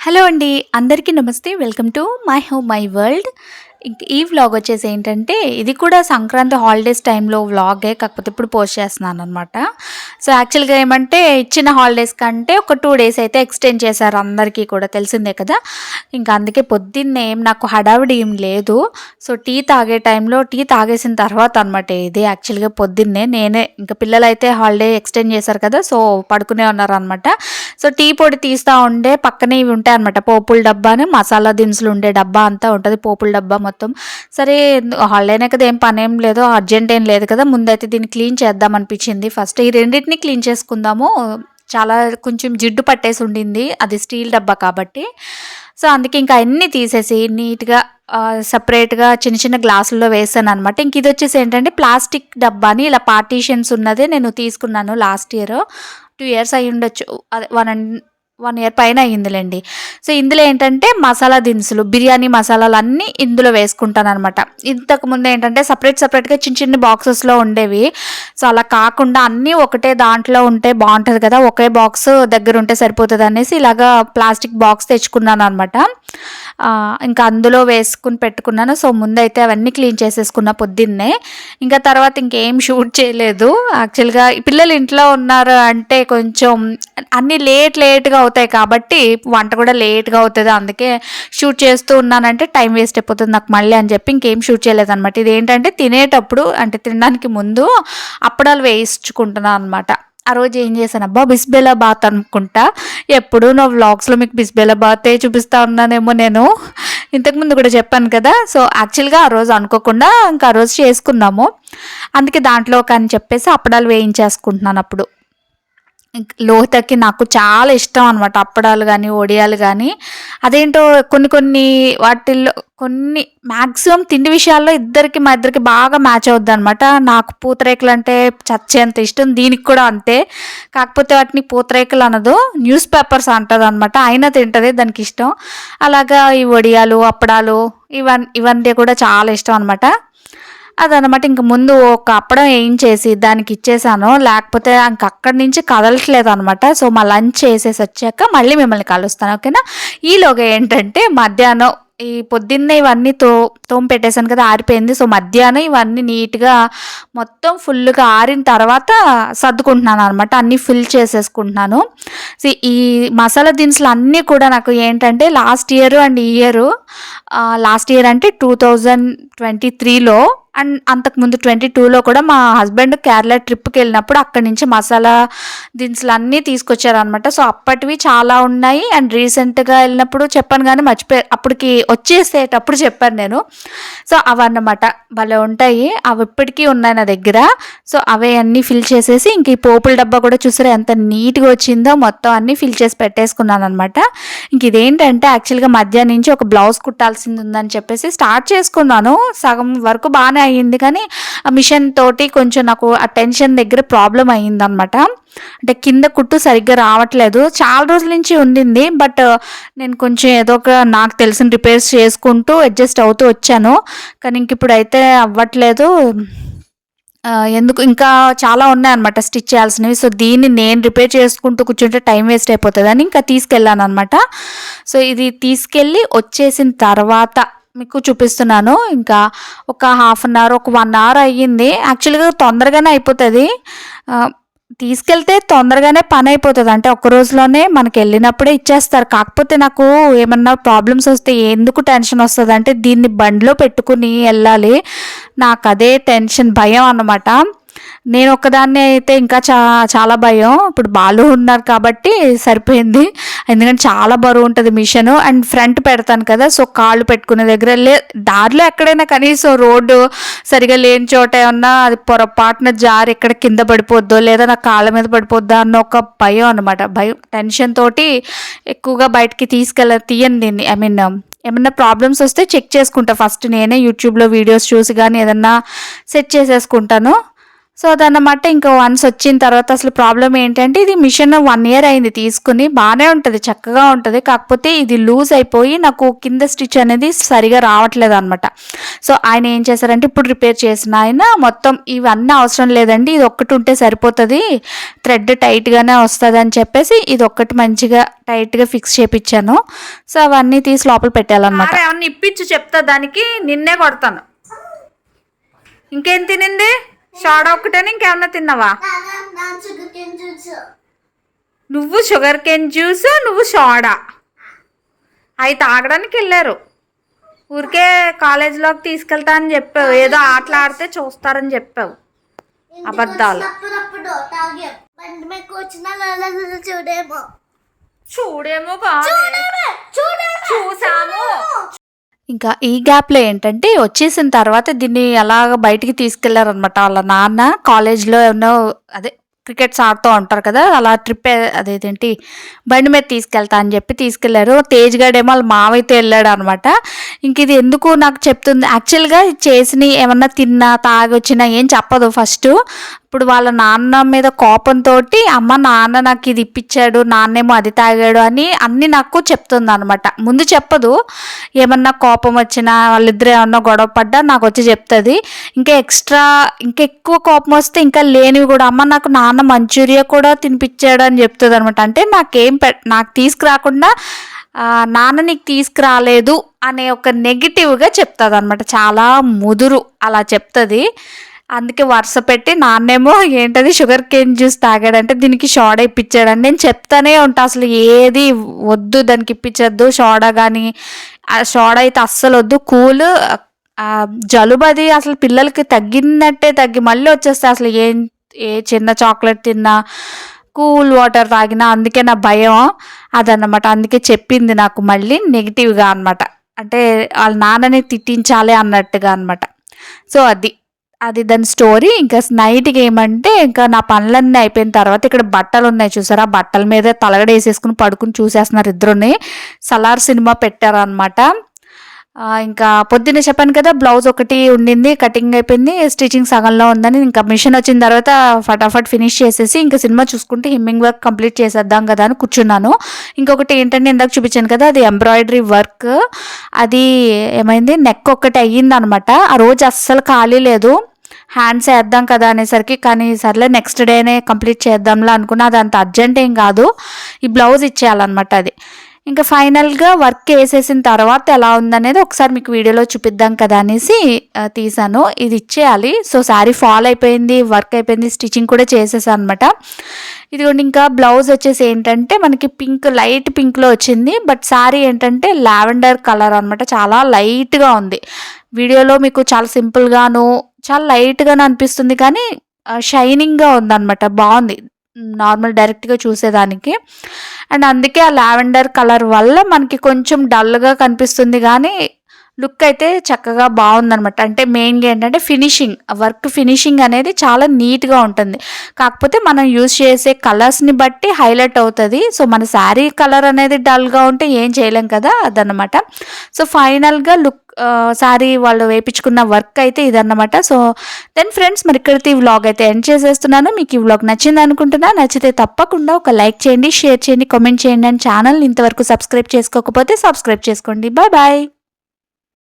Hello అండి. అందరికీ నమస్తే. Welcome to my home my world. ఇంక ఈ వ్లాగ్ వచ్చేసి ఏంటంటే, ఇది కూడా సంక్రాంతి హాలిడేస్ టైంలో వ్లాగే. కాకపోతే ఇప్పుడు పోస్ట్ చేస్తున్నాననమాట. సో, యాక్చువల్‌గా ఏమంటే, ఇచ్చిన హాలిడేస్ కంటే ఒక 2 డేస్ అయితే ఎక్స్‌టెండ్ చేశారు అందరికీ కూడా తెలిసిందే కదా! ఇంకా అందుకే పొద్దున్నే నాకు హడావిడి ఏం లేదు. సో, టీ తాగే టైంలో టీ తాగేసిన తర్వాత అనమాట ఇది. యాక్చువల్‌గా పొద్దున్నే నేనే ఇంకా పిల్లలైతే హాలిడే ఎక్స్‌టెండ్ చేశారు కదా! సో, పడుకునే ఉన్నారనమాట. సో, టీ పొడి తీస్తా ఉండే పక్కనే ఇవి ఉంటాయనమాట. పోపుల డబ్బాను, మసాలా దినుసులు ఉండే డబ్బా అంతా ఉంటది. పోపుల డబ్బా మొత్తం. సరే హాలిడేనే కదా! ఏం పనేం లేదు. అర్జెంట్ ఏం లేదు కదా! ముందైతే దీన్ని క్లీన్ చేద్దాం అనిపించింది. ఫస్ట్ ఈ రెండిటిని క్లీన్ చేసుకుందాము. చాలా కొంచెం జిడ్డు పట్టేసి ఉండింది. అది స్టీల్ డబ్బా కాబట్టి. సో, అందుకే ఇంకా అన్నీ తీసేసి నీట్‌గా సెపరేట్‌గా చిన్న చిన్న గ్లాసుల్లో వేసాననమాట. ఇంక ఇదొచ్చేసి ఏంటంటే ప్లాస్టిక్ డబ్బాని ఇలా పార్టీషన్స్ ఉన్నదే నేను తీసుకున్నాను లాస్ట్ ఇయర్. 2 ఇయర్స్ అయ్యుండొచ్చు. అదే 1 ఇయర్ పైన అయ్యిందిలెండి. సో, ఇందులో ఏంటంటే మసాలా దినుసులు, బిర్యానీ మసాలాలన్నీ ఇందులో వేసుకుంటాననమాట. ఇంతకుముందు ఏంటంటే సెపరేట్‌గా చిన్న చిన్న బాక్సెస్‌లో ఉండేవి. సో, అలా కాకుండా అన్నీ ఒకటే దాంట్లో ఉంటే బావుంటది కదా! ఒకే బాక్స్ దగ్గరుంటే సరిపోతదనేసి ఇలాగా ప్లాస్టిక్ బాక్స్ తెచ్చుకున్నాననమాట. ఇంకా అందులో వేసుకొని పెట్టుకున్నాను. సో, ముందైతే అవన్నీ క్లీన్ చేసేసుకున్న పొద్దున్నే. ఇంకా తర్వాత ఇంకేం షూట్ చేయలేదు. యాక్చువల్‌గా పిల్లలు ఇంట్లో ఉన్నారు అంటే కొంచెం అన్నీ లేట్‌గా అవుతాయి కాబట్టి వంట కూడా లేట్‌గా అవుతది. అందుకే షూట్ చేస్తూ ఉన్నానంటే టైం వేస్ట్ అయిపోతుంది నాకు మళ్ళీ అని చెప్పి ఇంకేం షూట్ చేయలేదనమాట. ఇదేంటంటే తినేటప్పుడు అంటే తినడానికి ముందు అప్పడాలు వేయించుకుంటున్నాను అనమాట. ఆ రోజు ఏం చేశానబ్బా బిస్బెల్లాబాత్ అనుకుంటా. ఎప్పుడు నా వ్లాగ్స్‌లో మీకు బిస్బెల్లాబాతే చూపిస్తా ఉన్నానేమో నేను. ఇంతకుముందు కూడా చెప్పాను కదా! సో, యాక్చువల్‌గా ఆ రోజు అనుకోకుండా ఇంకా ఆ రోజు చేసుకున్నాము. అందుకే దాంట్లోకని చెప్పేసి అప్పడాలు వేయించేసుకుంటున్నాను అప్పుడు. లోహితకి నాకు చాలా ఇష్టం అనమాట అప్పడాలు గానీ, వడియాలు గానీ. అదేంటో కొన్ని వాటిల్లో కొన్ని మాక్సిమం తిండి విషయాల్లో మా ఇద్దరికి బాగా మ్యాచ్ అవుద్దనమాట. నాకు పూతరేకులంటే చచ్చేంత ఇష్టం. దీనికి కూడా అంతే. కాకపోతే వాటిని పూతరేకులు అనదు. న్యూస్ పేపర్స్ అంటదనమాట. అయినా తింటది దానికిష్టం. అలాగా ఈ వడియాలు, అప్పడాలు ఇవన్నీ కూడా చాలా ఇష్టం అనమాట. అదనమాట. ఇంక ముందు ఒక అప్పడం ఏయించేసి దానికిచ్చేసాను. లేకపోతే అక్కడి నుంచి కదలట్లేదనమాట. సో, మా లంచ్ చేసేసొచ్చాక మళ్ళీ మిమ్మల్ని కలుస్తాను. ఓకేనా? ఈలోగా ఏంటంటే మధ్యాహ్నం ఈ పొద్దున్నే ఇవన్నీ తోమిపెట్టేసాను కదా! ఆరిపోయింది. సో, మధ్యాహ్నం ఇవన్నీ నీట్‌గా మొత్తం ఫుల్లుగా ఆరిన తర్వాత సర్దుకుంటున్నాననమాట. అన్నీ ఫిల్ చేసేసుకుంటున్నాను. ఈ మసాలా దినుసులు అన్నీ కూడా నాకు ఏంటంటే లాస్ట్ ఇయర్ అండ్ ఈ ఇయరు లాస్ట్ ఇయర్ అంటే 2023లో అండ్ అంతకుముందు 22లో కూడా మా హస్బెండ్ కేరళ ట్రిప్‌కెళ్ళినప్పుడు అక్కడి నుంచి మసాలా దినుసులన్నీ తీసుకొచ్చారనమాట. సో, అప్పటివి చాలా ఉన్నాయి. అండ్ రీసెంట్‌గా వెళ్ళినప్పుడు చెప్పాను గానీ అప్పటికి వచ్చేసేటప్పుడు చెప్పాను నేను. సో, అవన్నమాట. భలే ఉంటాయి. అవి ఇప్పటికీ ఉన్నాయి నా దగ్గర. సో, అవే అన్నీ ఫిల్ చేసేసి ఇంక ఈ పోపుల డబ్బా కూడా చూసారా ఎంత నీట్‌గా వచ్చిందో మొత్తం అన్నీ ఫిల్ చేసి పెట్టేసుకున్నాననమాట. ఇంక ఇదేంటంటే యాక్చువల్‌గా మధ్యాహ్నం నుంచి ఒక బ్లౌజ్ కుట్టాల్సింది ఉందని చెప్పేసి స్టార్ట్ చేసుకున్నాను. సగం వరకు బానే అయ్యింది కానీ ఆ మిషన్ తోటి కొంచెం నాకు ఆ టెన్షన్ దగ్గర ప్రాబ్లమ్ అయ్యిందనమాట. అంటే కింద కుట్టు సరిగ్గా రావట్లేదు. చాలా రోజుల నుంచి ఉండింది. బట్ నేను కొంచెం ఏదో ఒక నాకు తెలిసిన రిపేర్స్ చేసుకుంటూ అడ్జస్ట్ అవుతూ వచ్చాను. కానీ ఇంకిప్పుడైతే అవ్వట్లేదు. ఎందుకు ఇంకా చాలా ఉన్నాయన్నమాట స్టిచ్ చేయాల్సినవి. సో, దీన్ని నేను రిపేర్ చేసుకుంటూ కూర్చుంటే టైం వేస్ట్ అయిపోతదని ఇంకా తీసుకెళ్ళాననమాట. సో, ఇది తీసుకెళ్ళి వచ్చేసిన తర్వాత మీకు చూపిస్తున్నాను. ఇంకా ఒక హాఫ్ అన్ అవర్, ఒక 1 అవర్ అయ్యింది. యాక్చువల్‌గా తొందరగానే అయిపోతది. తీసుకెళ్తే తొందరగానే పనయిపోతది. అంటే ఒక్క రోజులోనే మనకెళ్ళినప్పుడే ఇచ్చేస్తారు. కాకపోతే నాకు ఏమన్నా ప్రాబ్లమ్స్ వస్తే ఎందుకు టెన్షన్ వస్తదంటే దీన్ని బండిలో పెట్టుకుని ఎళ్ళాలి. నాకదే టెన్షన్, భయం అన్నమాట. నేను ఒక్కదాన్నే అయితే ఇంకా చాలా భయం. ఇప్పుడు బాలు ఉన్నారు కాబట్టి సరిపోయింది. ఎందుకంటే చాలా బరువుంటది మిషను. అండ్ ఫ్రంట్ పెడతాను కదా! సో, కాళ్ళు పెట్టుకునే దగ్గర దారిలో ఎక్కడైనా కనీసం రోడ్డు సరిగ్గా లేని చోట ఏమన్నా అది పొరపాటున జారి ఎక్కడ కింద పడిపోద్దో, లేదా నా కాళ్ళ మీద పడిపోద్దా అన్న ఒక భయం అనమాట. టెన్షన్ తోటి ఎక్కువగా బయటికి తీయను దీన్ని. ఏమన్నా ప్రాబ్లమ్స్ వస్తే చెక్ చేసుకుంటా ఫస్ట్ నేనే యూట్యూబ్‌లో వీడియోస్ చూసి గానీ ఏదన్నా సెట్ చేసేసుకుంటాను. సో అదన్నమాట. ఇంకా వన్స్ వచ్చిన తర్వాత అసలు ప్రాబ్లం ఏంటంటే ఇది మిషన్ 1 ఇయర్ అయింది తీసుకుని, బాగానే ఉంటుంది, చక్కగా ఉంటుంది. కాకపోతే ఇది లూజ్ అయిపోయి నాకు కింద స్టిచ్ అనేది సరిగా రావట్లేదు అనమాట. సో ఆయన ఏం చేశారంటే ఇప్పుడు రిపేర్ చేసిన ఆయన మొత్తం ఇవన్నీ అవసరం లేదండి, ఇది ఒక్కటి ఉంటే సరిపోతుంది, థ్రెడ్ టైట్గానే వస్తుంది అని చెప్పేసి ఇది ఒక్కటి మంచిగా టైట్గా ఫిక్స్ చేయించాను. సో అవన్నీ తీసి లోపల పెట్టాలన్నమాట. అవన్నీ ఇప్పించి చెప్తా, దానికి నిన్నే కొడతాను. ఇంకేం తినింది? సోడా ఒక్కటేనా, ఇంకేమన్నా తిన్నావా? నువ్వు షుగర్ కేన్ జ్యూస్, నువ్వు సోడా అవి తాగడానికి వెళ్ళారు. ఊరికే కాలేజీలోకి తీసుకెళ్తా అని చెప్పావు, ఏదో ఆటలు ఆడితే చూస్తారని చెప్పావు. అబద్ధాలు. చూడేమో చూసాము. ఇంకా ఈ గ్యాప్లో ఏంటంటే వచ్చేసిన తర్వాత దీన్ని అలాగ బయటికి తీసుకెళ్లారనమాట. వాళ్ళ నాన్న కాలేజ్లో ఏమన్నా అదే క్రికెట్స్ ఆడుతూ ఉంటారు కదా, అలా ట్రిప్ అదేంటి బండి మీద తీసుకెళ్తా అని చెప్పి తీసుకెళ్లారు. తేజ్ గడేమో వాళ్ళ మావైతే వెళ్ళాడు అనమాట. ఇంక ఇది ఎందుకు నాకు చెప్తుంది, యాక్చువల్గా చేసి ఏమన్నా తిన్నా తాగి వచ్చినా ఏం చెప్పదు ఫస్ట్. ఇప్పుడు వాళ్ళ నాన్న మీద కోపంతో అమ్మ నాన్న నాకు ఇది ఇప్పించాడు, నాన్నేమో అది తాగాడు అని అన్నీ నాకు చెప్తుంది అనమాట. ముందు చెప్పదు, ఏమన్నా కోపం వచ్చినా వాళ్ళిద్దరు ఏమన్నా గొడవ పడ్డా నాకు వచ్చి చెప్తుంది. ఇంకా ఎక్కువ కోపం వస్తే ఇంకా లేనివి కూడా అమ్మ నాకు నాన్న మంచూరియా కూడా తినిపించాడు అని చెప్తుంది అనమాట. అంటే నాకు తీసుకురాకుండా నాన్న నీకు తీసుకురాలేదు అనే ఒక నెగిటివ్గా చెప్తుంది అనమాట. చాలా ముదురు అలా చెప్తుంది. అందుకే వరుస పెట్టి నాన్నేమో ఏంటది షుగర్ కేన్ జ్యూస్ తాగాడంటే దీనికి సోడా ఇప్పించాడని నేను చెప్తానే ఉంటా. అసలు ఏది వద్దు దానికి ఇప్పించద్దు సోడా, కానీ సోడా అయితే అస్సలు వద్దు. కూల్ జలుబు అది అసలు పిల్లలకి తగ్గినట్టే మళ్ళీ వచ్చేస్తే అసలు ఏ చిన్న చాక్లెట్ తిన్నా కూల్ వాటర్ తాగినా, అందుకే నా భయం అదన్నమాట. అందుకే చెప్పింది నాకు మళ్ళీ నెగిటివ్గా అనమాట, అంటే వాళ్ళ నాన్నని తిట్టించాలి అన్నట్టుగా అనమాట. సో అది దాని స్టోరీ. ఇంకా నైట్కి ఏమంటే ఇంకా నా పనులన్నీ అయిపోయిన తర్వాత ఇక్కడ బట్టలు ఉన్నాయి చూసారా, బట్టల మీద తలగడేసేసుకుని పడుకుని చూసేస్తున్నారు ఇద్దరుని. సలార్ సినిమా పెట్టారనమాట. ఇంకా పొద్దున్నే చెప్పాను కదా బ్లౌజ్ ఒకటి ఉండింది, కటింగ్ అయిపోయింది, స్టిచ్చింగ్ సగంలో ఉందని ఇంకా మిషన్ వచ్చిన తర్వాత ఫటాఫట్ ఫినిష్ చేసేసి ఇంకా సినిమా చూసుకుంటే హెమ్మింగ్ వర్క్ కంప్లీట్ చేసేద్దాం కదా అని కూర్చున్నాను. ఇంకొకటి ఏంటంటే ఇందాక చూపించాను కదా అది ఎంబ్రాయిడరీ వర్క్, అది ఏమైంది నెక్ ఒక్కటి అయ్యింది అనమాట. ఆ రోజు అస్సలు ఖాళీ లేదు, హ్యాండ్స్ వేద్దాం కదా అనేసరికి, కానీ సర్లే నెక్స్ట్ డేనే కంప్లీట్ చేద్దాంలా అనుకున్నా. అది అంత అర్జెంట్ ఏం కాదు, ఈ బ్లౌజ్ ఇచ్చేయాలన్నమాట. అది ఇంకా ఫైనల్గా వర్క్ వేసేసిన తర్వాత ఎలా ఉందనేది ఒకసారి మీకు వీడియోలో చూపిద్దాం కదా అనేసి తీసాను. ఇది ఇచ్చేయాలి. సో శారీ ఫాల్ అయిపోయింది, వర్క్ అయిపోయింది, స్టిచ్చింగ్ కూడా చేసేసాను అనమాట. ఇదిగోండి ఇంకా బ్లౌజ్ వచ్చేసి ఏంటంటే మనకి పింక్, లైట్ పింక్లో వచ్చింది. బట్ శారీ ఏంటంటే లావెండర్ కలర్ అనమాట, చాలా లైట్గా ఉంది. వీడియోలో మీకు చాలా సింపుల్గాను చాలా లైట్గాను అనిపిస్తుంది, కానీ షైనింగ్గా ఉందన్నమాట, బాగుంది నార్మల్ డైరెక్ట్గా చూసేదానికి. అండ్ అందుకే ఆ లావెండర్ కలర్ వల్ల మనకి కొంచెం డల్గా కనిపిస్తుంది, కానీ లుక్ అయితే చక్కగా బాగుందనమాట. అంటే మెయిన్గా ఏంటంటే వర్క్ ఫినిషింగ్ అనేది చాలా నీట్గా ఉంటుంది. కాకపోతే మనం యూజ్ చేసే కలర్స్ని బట్టి హైలైట్ అవుతుంది. సో మన శారీ కలర్ అనేది డల్గా ఉంటే ఏం చేయలేం కదా, అదనమాట. సో ఫైనల్గా లుక్ శారీ వాళ్ళు వేయించుకున్న వర్క్ అయితే ఇదన్నమాట. సో దెన్ ఫ్రెండ్స్ మరి ఇక్కడితో ఈ వ్లాగ్ అయితే ఎండ్ చేసేస్తున్నాను. మీకు ఈ వ్లాగ్ నచ్చింది అనుకుంటున్నా. నచ్చితే తప్పకుండా ఒక లైక్ చేయండి, షేర్ చేయండి, కామెంట్ చేయండి. అండ్ ఛానల్ ఇంతవరకు సబ్స్క్రైబ్ చేసుకోకపోతే సబ్స్క్రైబ్ చేసుకోండి. Bye bye.